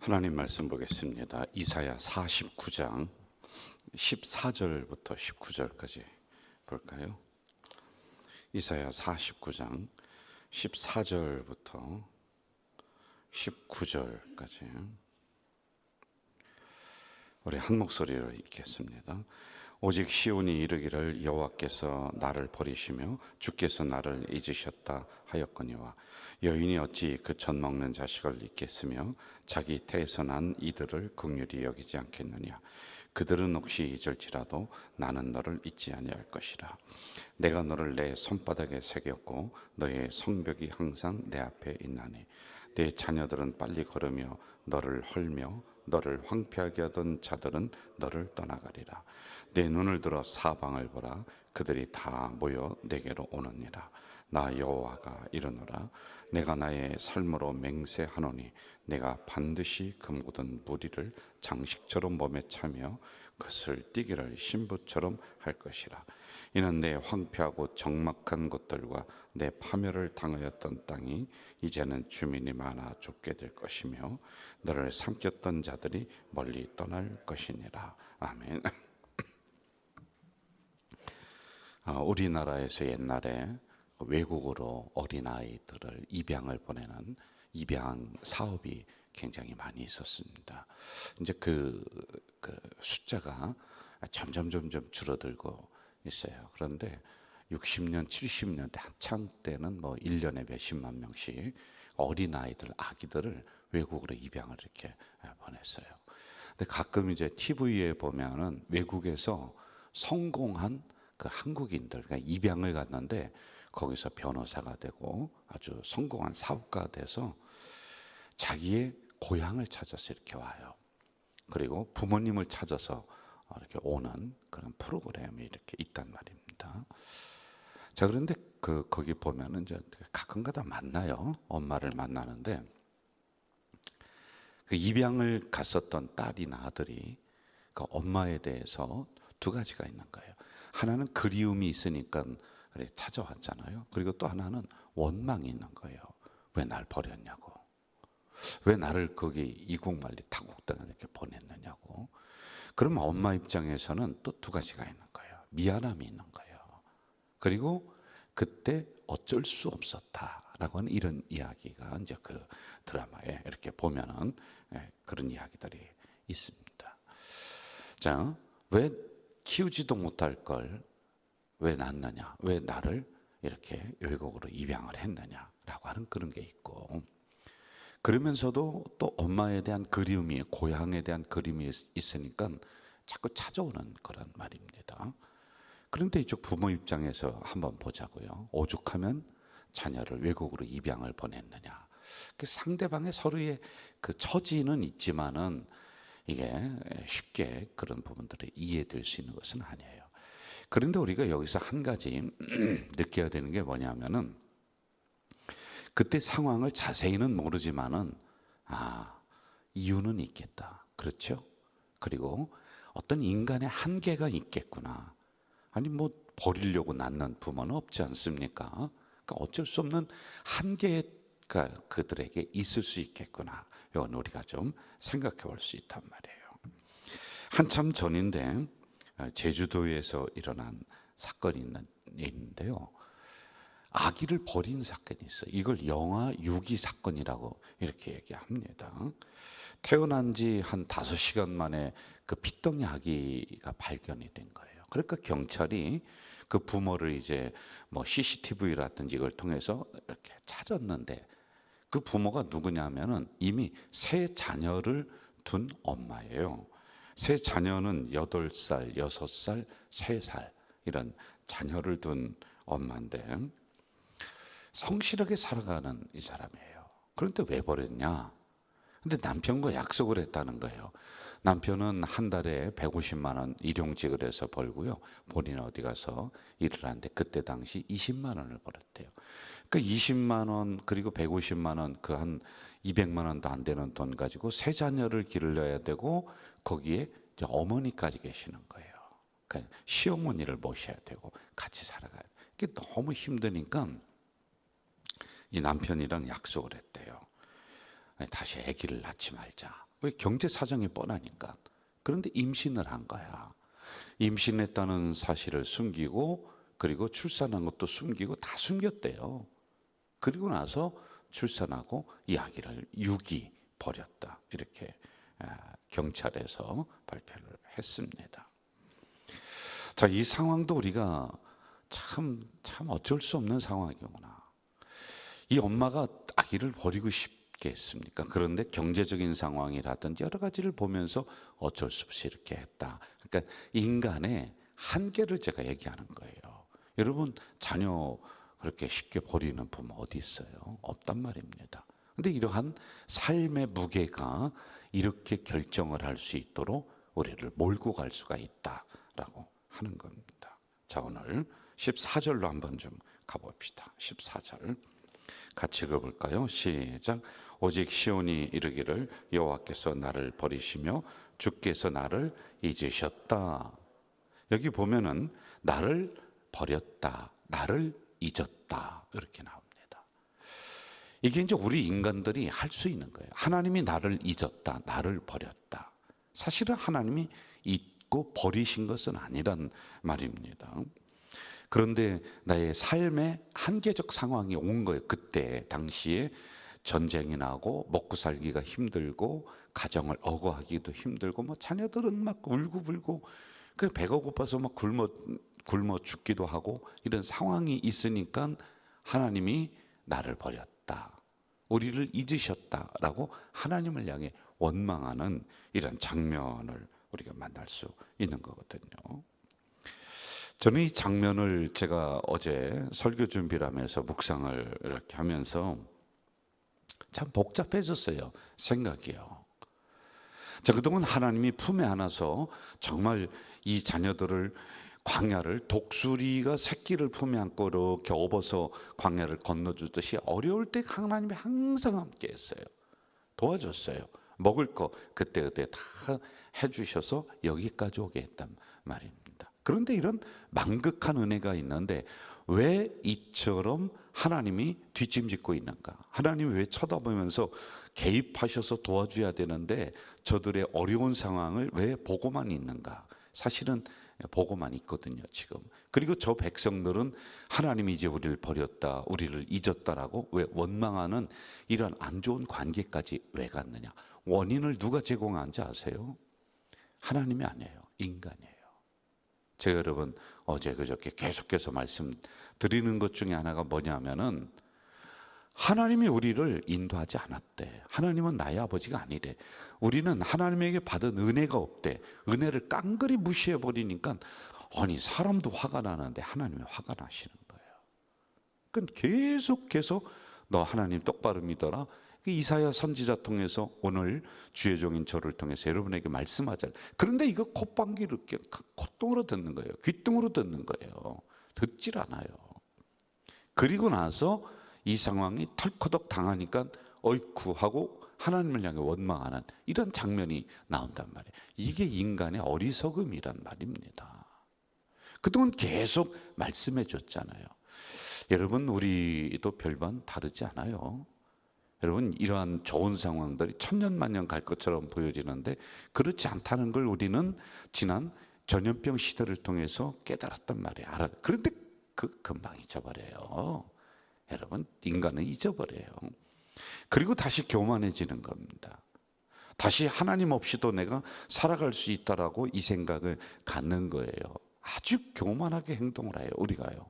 하나님 말씀 보겠습니다. 이사야 49장 14절부터 19절까지 볼까요? 이사야 49장 14절부터 19절까지 우리 한 목소리로 읽겠습니다. 오직 시온이 이르기를 여호와께서 나를 버리시며 주께서 나를 잊으셨다 하였거니와 여인이 어찌 그 젖 먹는 자식을 잊겠으며 자기 태에서 난 이들을 긍휼히 여기지 않겠느냐. 그들은 혹시 잊을지라도 나는 너를 잊지 아니할 것이라. 내가 너를 내 손바닥에 새겼고 너의 성벽이 항상 내 앞에 있나니 내 자녀들은 빨리 걸으며 너를 헐며 너를 황폐하게 하던 자들은 너를 떠나가리라. 내 눈을 들어 사방을 보라. 그들이 다 모여 내게로 오느니라. 나 여호와가 이르노라. 내가 나의 삶으로 맹세하노니 내가 반드시 그 모든 무리를 장식처럼 몸에 차며 그것을 띠기를 신부처럼 할 것이라. 이는 내 황폐하고 적막한 곳들과 내 파멸을 당하였던 땅이 이제는 주민이 많아 좁게 될 것이며 너를 삼켰던 자들이 멀리 떠날 것이니라. 아멘. 우리나라에서 옛날에 외국으로 어린아이들을 입양을 보내는 입양 사업이 굉장히 많이 있었습니다. 이제 그 숫자가 점점 줄어들고 있어요. 그런데 60년, 70년대 한창 때는 뭐 1년에 몇십만 명씩 어린아이들, 아기들을 외국으로 입양을 이렇게 보냈어요. 근데 가끔 이제 TV에 보면은 외국에서 성공한 그 한국인들, 그러니까 입양을 갔는데 거기서 변호사가 되고 아주 성공한 사업가가 돼서 자기의 고향을 찾아서 이렇게 와요. 그리고 부모님을 찾아서 이렇게 오는 그런 프로그램이 이렇게 있단 말입니다. 자, 그런데 거기 보면은 이제 가끔가다 만나요. 엄마를 만나는데 그 입양을 갔었던 딸이나 아들이 그 엄마에 대해서 두 가지가 있는 거예요. 하나는 그리움이 있으니까 그래 찾아왔잖아요. 그리고 또 하나는 원망이 있는 거예요. 왜 날 버렸냐고. 왜 나를 거기 이국만리 타국당에 이렇게 보냈느냐고. 그러면 엄마 입장에서는 또 두 가지가 있는 거예요. 미안함이 있는 거예요. 그리고 그때 어쩔 수 없었다라고 하는 이런 이야기가 이제 그 드라마에 이렇게 보면은 그런 이야기들이 있습니다. 자, 왜 키우지도 못할 걸 왜 낳느냐, 왜 나를 이렇게 외국으로 입양을 했느냐라고 하는 그런 게 있고, 그러면서도 또 엄마에 대한 그리움이, 고향에 대한 그리움이 있으니까 자꾸 찾아오는 그런 말입니다. 그런데 이쪽 부모 입장에서 한번 보자고요. 오죽하면 자녀를 외국으로 입양을 보냈느냐. 그 상대방의 서로의 그 처지는 있지만은 이게 쉽게 그런 부분들이 이해될 수 있는 것은 아니에요. 그런데 우리가 여기서 한 가지 느껴야 되는 게 뭐냐면은 그때 상황을 자세히는 모르지만은 이유는 있겠다. 그렇죠? 그리고 어떤 인간의 한계가 있겠구나. 아니 뭐 버리려고 낳는 부모는 없지 않습니까? 그러니까 어쩔 수 없는 한계가 그들에게 있을 수 있겠구나. 이건 우리가 좀 생각해 볼 수 있단 말이에요. 한참 전인데 제주도에서 일어난 사건이 있는데요. 아기를 버린 사건이 있어요. 이걸 영아 유기 사건이라고 이렇게 얘기합니다. 태어난 지 한 5시간 만에 그 핏덩이 아기가 발견이 된 거예요. 그러니까 경찰이 그 부모를 이제 뭐 CCTV라든지 이걸 통해서 이렇게 찾았는데 그 부모가 누구냐면은 이미 세 자녀를 둔 엄마예요. 세 자녀는 8살, 6살, 3살 이런 자녀를 둔 엄마인데 성실하게 살아가는 이 사람이에요. 그런데 왜 버렸냐? 근데 남편과 약속을 했다는 거예요. 남편은 한 달에 150만 원 일용직을 해서 벌고요. 본인은 어디 가서 일을 하는데 그때 당시 20만 원을 벌었대요. 그러니까 20만 원 그리고 150만 원 그 한 200만 원도 안 되는 돈 가지고 세 자녀를 기르려야 되고 거기에 이제 어머니까지 계시는 거예요. 그러니까 시어머니를 모셔야 되고 같이 살아가야 돼. 이게 너무 힘드니까 이 남편이랑 약속을 했대요. 아니, 다시 아기를 낳지 말자. 왜? 경제 사정이 뻔하니까. 그런데 임신을 한 거야. 임신했다는 사실을 숨기고, 그리고 출산한 것도 숨기고 다 숨겼대요. 그리고 나서 출산하고 이 아기를 유기 버렸다. 이렇게 경찰에서 발표를 했습니다. 자, 이 상황도 우리가 참 어쩔 수 없는 상황이구나. 이 엄마가 아기를 버리고 싶겠습니까? 그런데 경제적인 상황이라든지 여러 가지를 보면서 어쩔 수 없이 이렇게 했다. 그러니까 인간의 한계를 제가 얘기하는 거예요. 여러분, 자녀 그렇게 쉽게 버리는 부모 어디 있어요? 없단 말입니다. 근데 이러한 삶의 무게가 이렇게 결정을 할 수 있도록 우리를 몰고 갈 수가 있다라고 하는 겁니다. 자, 오늘 14절로 한번 좀 가봅시다. 14절 같이 읽어볼까요? 시작. 오직 시온이 이르기를 여호와께서 나를 버리시며 주께서 나를 잊으셨다. 여기 보면은 나를 버렸다, 나를 잊었다 이렇게 나옵니다. 이게 이제 우리 인간들이 할 수 있는 거예요. 하나님이 나를 잊었다, 나를 버렸다. 사실은 하나님이 잊고 버리신 것은 아니란 말입니다. 그런데 나의 삶의 한계적 상황이 온 거예요. 그때 당시에 전쟁이 나고 먹고 살기가 힘들고 가정을 억어하기도 힘들고 뭐 자녀들은 막 울고불고 그 배가 고파서 막 굶어 죽기도 하고 이런 상황이 있으니까 하나님이 나를 버렸다, 우리를 잊으셨다라고 하나님을 향해 원망하는 이런 장면을 우리가 만날 수 있는 거거든요. 저는 이 장면을 제가 어제 설교 준비를 하면서 묵상을 이렇게 하면서 참 복잡해졌어요. 생각이요. 자, 그동안 하나님이 품에 안아서 정말 이 자녀들을 광야를 독수리가 새끼를 품에 안고 이렇게 업어서 광야를 건너주듯이 어려울 때 하나님이 항상 함께 했어요. 도와줬어요. 먹을 거 그때그때 다 해주셔서 여기까지 오게 했단 말입니다. 그런데 이런 만극한 은혜가 있는데 왜 이처럼 하나님이 뒷짐짓고 있는가? 하나님이 왜 쳐다보면서 개입하셔서 도와줘야 되는데 저들의 어려운 상황을 왜 보고만 있는가? 사실은 보고만 있거든요, 지금. 그리고 저 백성들은 하나님이 이제 우리를 버렸다, 우리를 잊었다라고 왜 원망하는 이런 안 좋은 관계까지 왜 갔느냐? 원인을 누가 제공한지 아세요? 하나님이 아니에요, 인간이에요. 제가 여러분 어제 그저께 계속해서 말씀드리는 것 중에 하나가 뭐냐면은 하나님이 우리를 인도하지 않았대. 하나님은 나의 아버지가 아니래. 우리는 하나님에게 받은 은혜가 없대. 은혜를 깡그리 무시해 버리니까 아니 사람도 화가 나는데 하나님이 화가 나시는 거예요. 그러니까 계속해서 너 하나님 똑바로 믿어라. 이사야 선지자 통해서 오늘 주의 종인 저를 통해서 여러분에게 말씀하잖아요. 그런데 이거 콧방귀로 콧등으로 듣는 거예요. 귓등으로 듣는 거예요. 듣질 않아요. 그리고 나서 이 상황이 털커덕 당하니까 어이쿠 하고 하나님을 향해 원망하는 이런 장면이 나온단 말이에요. 이게 인간의 어리석음이란 말입니다. 그동안 계속 말씀해 줬잖아요. 여러분 우리도 별반 다르지 않아요. 여러분 이러한 좋은 상황들이 천년만년 갈 것처럼 보여지는데 그렇지 않다는 걸 우리는 지난 전염병 시대를 통해서 깨달았단 말이에요. 그런데 금방 잊어버려요. 여러분 인간은 잊어버려요. 그리고 다시 교만해지는 겁니다. 다시 하나님 없이도 내가 살아갈 수 있다라고 이 생각을 갖는 거예요. 아주 교만하게 행동을 해요, 우리가요.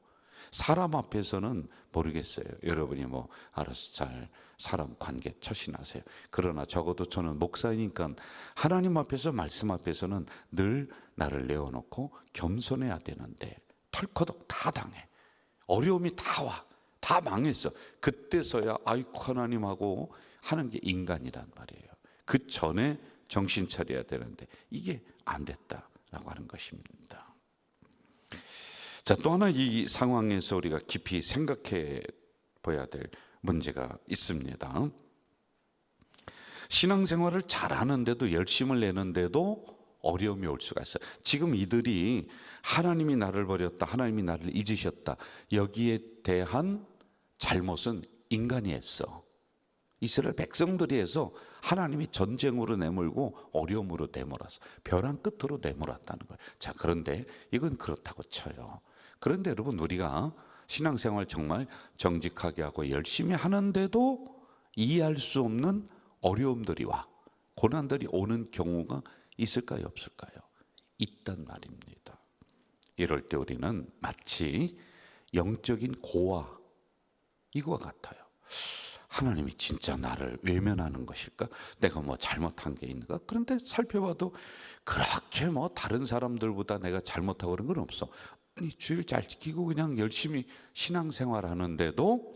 사람 앞에서는 모르겠어요. 여러분이 뭐 알아서 잘 사람 관계 처신하세요. 그러나 적어도 저는 목사니까 하나님 앞에서 말씀 앞에서는 늘 나를 내어놓고 겸손해야 되는데 털커덕 다 당해. 어려움이 다 와. 다 망했어. 그때서야 아이고 하나님하고 하는 게 인간이란 말이에요. 그 전에 정신 차려야 되는데 이게 안 됐다라고 하는 것입니다. 자, 또 하나 이 상황에서 우리가 깊이 생각해 봐야 될 문제가 있습니다. 신앙생활을 잘하는데도 열심을 내는데도 어려움이 올 수가 있어요. 지금 이들이 하나님이 나를 버렸다, 하나님이 나를 잊으셨다, 여기에 대한 잘못은 인간이 했어. 이스라엘 백성들이 해서 하나님이 전쟁으로 내몰고 어려움으로 내몰아서 벼랑 끝으로 내몰았다는 거예요. 자, 그런데 이건 그렇다고 쳐요. 그런데 여러분, 우리가 신앙생활 정말 정직하게 하고 열심히 하는데도 이해할 수 없는 어려움들이 와, 고난들이 오는 경우가 있을까요, 없을까요? 있단 말입니다. 이럴 때 우리는 마치 영적인 고아 이거와 같아요. 하나님이 진짜 나를 외면하는 것일까? 내가 뭐 잘못한 게 있는가? 그런데 살펴봐도 그렇게 뭐 다른 사람들보다 내가 잘못하고 그런 건 없어. 아니, 주일 잘 지키고 그냥 열심히 신앙생활 하는데도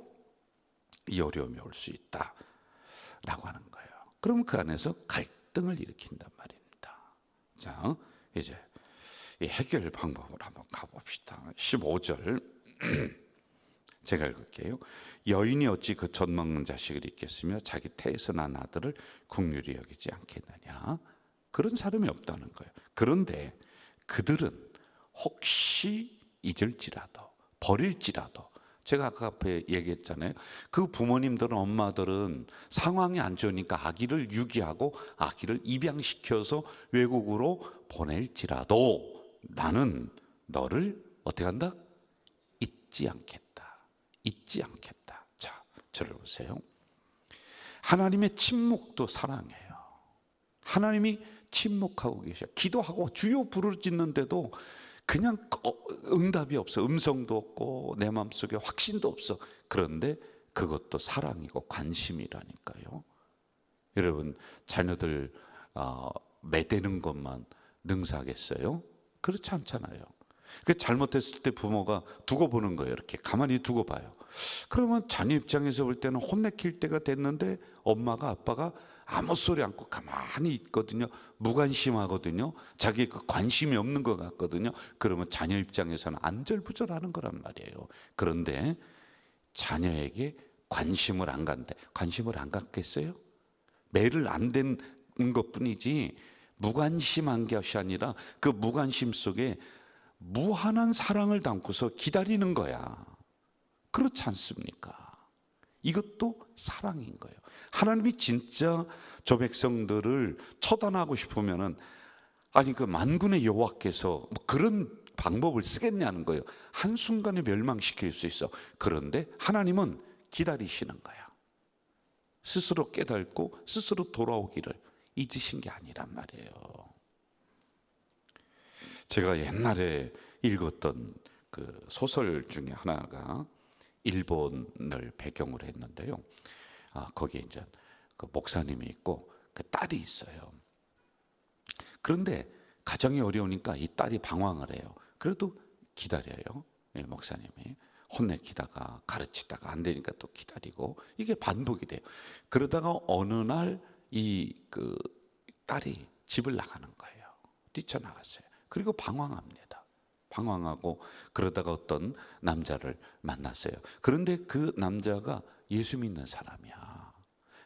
이 어려움이 올 수 있다라고 하는 거예요. 그럼 그 안에서 갈등을 일으킨단 말입니다. 자, 이제 이 해결 방법을 한번 가봅시다. 15절 제가 읽을게요. 여인이 어찌 그 젖 먹는 자식을 잊겠으며 자기 태에서 난 아들을 긍휼히 여기지 않겠느냐. 그런 사람이 없다는 거예요. 그런데 그들은 혹시 잊을지라도, 버릴지라도, 제가 아까 앞에 얘기했잖아요. 그 부모님들은, 엄마들은 상황이 안 좋으니까 아기를 유기하고 아기를 입양시켜서 외국으로 보낼지라도 나는 너를 어떻게 한다? 잊지 않겠다. 잊지 않겠다. 자, 저를 보세요. 하나님의 침묵도 사랑해요. 하나님이 침묵하고 계셔. 기도하고 주여 부르짖는데도 그냥 응답이 없어. 음성도 없고 내 마음속에 확신도 없어. 그런데 그것도 사랑이고 관심이라니까요. 여러분, 자녀들 매대는 것만 능사하겠어요? 그렇지 않잖아요. 그 잘못했을 때 부모가 두고 보는 거예요. 이렇게 가만히 두고 봐요. 그러면 자녀 입장에서 볼 때는 혼내킬 때가 됐는데 엄마가, 아빠가 아무 소리 않고 가만히 있거든요. 무관심하거든요. 자기 그 관심이 없는 것 같거든요. 그러면 자녀 입장에서는 안절부절하는 거란 말이에요. 그런데 자녀에게 관심을 안 간대. 관심을 안 갖겠어요? 매를 안 된 것뿐이지 무관심한 것이 아니라 그 무관심 속에 무한한 사랑을 담고서 기다리는 거야. 그렇지 않습니까? 이것도 사랑인 거예요. 하나님이 진짜 저 백성들을 처단하고 싶으면은, 아니 그 만군의 여호와께서 뭐 그런 방법을 쓰겠냐는 거예요. 한순간에 멸망시킬 수 있어. 그런데 하나님은 기다리시는 거야. 스스로 깨닫고 스스로 돌아오기를 잊으신 게 아니란 말이에요. 제가 옛날에 읽었던 그 소설 중에 하나가 일본을 배경으로 했는데요. 거기에 이제 그 목사님이 있고 그 딸이 있어요. 그런데 가정이 어려우니까 이 딸이 방황을 해요. 그래도 기다려요. 목사님이 혼내키다가 가르치다가 안 되니까 또 기다리고, 이게 반복이 돼요. 그러다가 어느 날 이 그 딸이 집을 나가는 거예요. 뛰쳐나갔어요. 그리고 방황합니다. 방황하고 그러다가 어떤 남자를 만났어요. 그런데 그 남자가 예수 믿는 사람이야.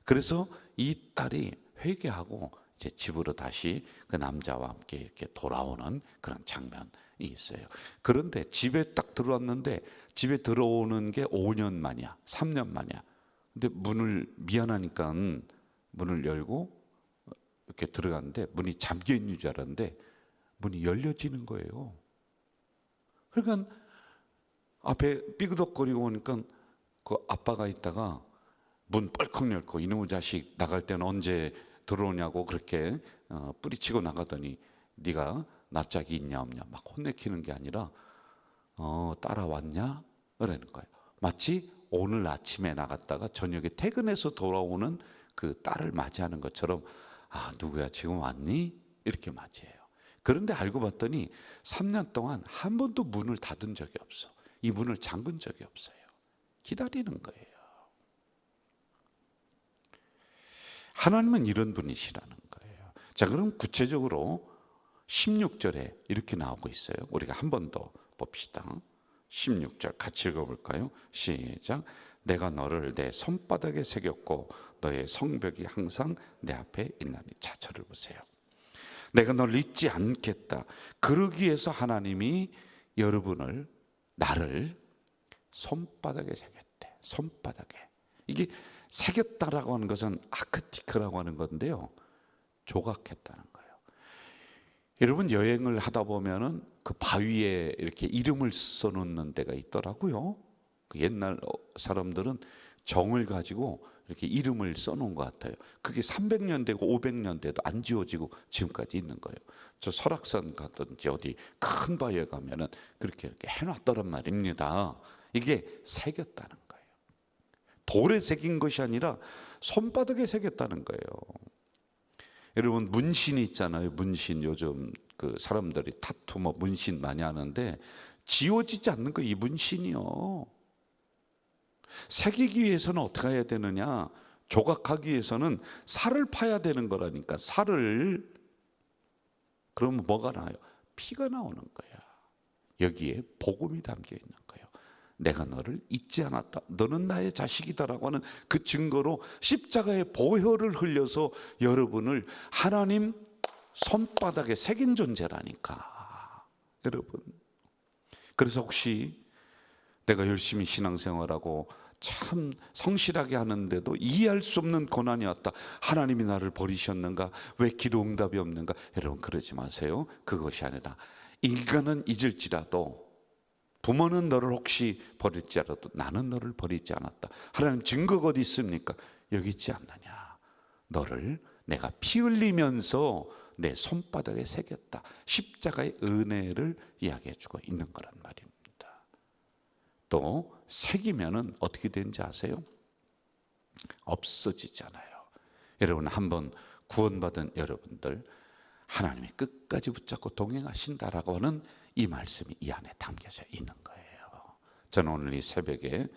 그래서 이 딸이 회개하고 이제 집으로 다시 그 남자와 함께 이렇게 돌아오는 그런 장면이 있어요. 그런데 집에 딱 들어왔는데, 집에 들어오는 게 5년 만이야, 3년 만이야. 근데 문을, 미안하니까 문을 열고 이렇게 들어갔는데 문이 잠겨 있는 줄 알았는데 문이 열려지는 거예요. 그러니까 앞에 삐그덕거리고 오니까 그 아빠가 있다가 문 뻘컥 열고, 이놈의 자식 나갈 때는 언제 들어오냐고 그렇게 뿌리치고 나가더니 네가 낯짝이 있냐 없냐 막 혼내키는 게 아니라 따라왔냐 그러는 거예요. 마치 오늘 아침에 나갔다가 저녁에 퇴근해서 돌아오는 그 딸을 맞이하는 것처럼, 누구야 지금 왔니? 이렇게 맞이해요. 그런데 알고 봤더니 3년 동안 한 번도 문을 닫은 적이 없어. 이 문을 잠근 적이 없어요. 기다리는 거예요. 하나님은 이런 분이시라는 거예요. 자, 그럼 구체적으로 16절에 이렇게 나오고 있어요. 우리가 한 번 더 봅시다. 16절 같이 읽어볼까요? 시작. 내가 너를 내 손바닥에 새겼고 너의 성벽이 항상 내 앞에 있나니. 자, 저를 보세요. 내가 널 잊지 않겠다. 그러기 위해서 하나님이 여러분을, 나를 손바닥에 새겼대. 손바닥에. 이게 새겼다라고 하는 것은 아크티크라고 하는 건데요, 조각했다는 거예요. 여러분, 여행을 하다 보면은 그 바위에 이렇게 이름을 써놓는 데가 있더라고요. 그 옛날 사람들은 정을 가지고 이렇게 이름을 써놓은 것 같아요. 그게 300년 되고 500년 돼도 안 지워지고 지금까지 있는 거예요. 저 설악산 가든지 어디 큰 바위에 가면은 그렇게 이렇게 해놨더란 말입니다. 이게 새겼다는 거예요. 돌에 새긴 것이 아니라 손바닥에 새겼다는 거예요. 여러분, 문신이 있잖아요. 문신, 요즘 그 사람들이 타투 뭐 문신 많이 하는데 지워지지 않는 거예요, 이 문신이요. 새기기 위해서는 어떻게 해야 되느냐? 조각하기 위해서는 살을 파야 되는 거라니까. 살을. 그러면 뭐가 나요? 피가 나오는 거야. 여기에 복음이 담겨 있는 거예요. 내가 너를 잊지 않았다, 너는 나의 자식이다라고 하는 그 증거로 십자가의 보혈을 흘려서 여러분을 하나님 손바닥에 새긴 존재라니까. 여러분, 그래서 혹시 내가 열심히 신앙생활하고 참 성실하게 하는데도 이해할 수 없는 고난이 왔다, 하나님이 나를 버리셨는가, 왜 기도 응답이 없는가, 여러분 그러지 마세요. 그것이 아니라 인간은 잊을지라도, 부모는 너를 혹시 버릴지라도 나는 너를 버리지 않았다. 하나님 증거가 어디 있습니까? 여기 있지 않느냐. 너를 내가 피 흘리면서 내 손바닥에 새겼다. 십자가의 은혜를 이야기해 주고 있는 거란 말입니다. 또 새기면은 어떻게 되는지 아세요? 없어지잖아요. 여러분, 한번 구원받은 여러분들, 하나님이 끝까지 붙잡고 동행하신다라고 하는 이 말씀이 이 안에 담겨져 있는 거예요. 저는 오늘 이 새벽에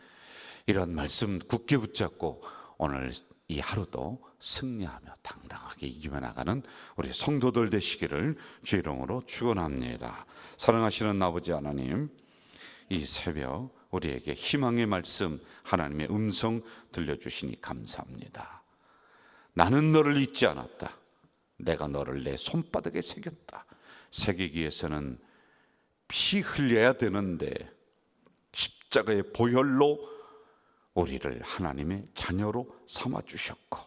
이런 말씀 굳게 붙잡고 오늘 이 하루도 승리하며 당당하게 이기며 나가는 우리 성도들 되시기를 주의 이름으로 축원합니다. 사랑하시는 아버지 하나님, 이 새벽 우리에게 희망의 말씀, 하나님의 음성 들려주시니 감사합니다. 나는 너를 잊지 않았다. 내가 너를 내 손바닥에 새겼다. 새기기 위해서는 피 흘려야 되는데 십자가의 보혈로 우리를 하나님의 자녀로 삼아주셨고,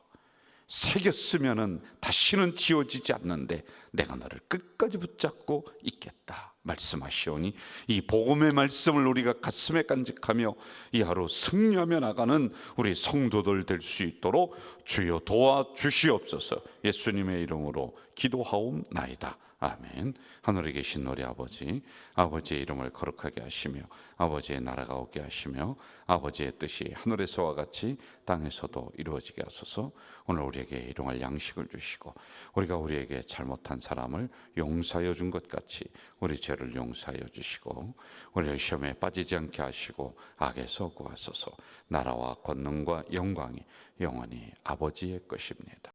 새겼으면은 다시는 지워지지 않는데 내가 너를 끝까지 붙잡고 있겠다 말씀하시오니, 이 복음의 말씀을 우리가 가슴에 간직하며 이 하루 승리하며 나가는 우리 성도들 될 수 있도록 주여 도와주시옵소서. 예수님의 이름으로 기도하옵나이다. 아멘. 하늘에 계신 우리 아버지, 아버지의 이름을 거룩하게 하시며 아버지의 나라가 오게 하시며 아버지의 뜻이 하늘에서와 같이 땅에서도 이루어지게 하소서. 오늘 우리에게 일용할 양식을 주시고 우리가 우리에게 잘못한 사람을 용서하여 준 것 같이 우리 죄를 용서하여 주시고 우리를 시험에 빠지지 않게 하시고 악에서 구하소서. 나라와 권능과 영광이 영원히 아버지의 것입니다.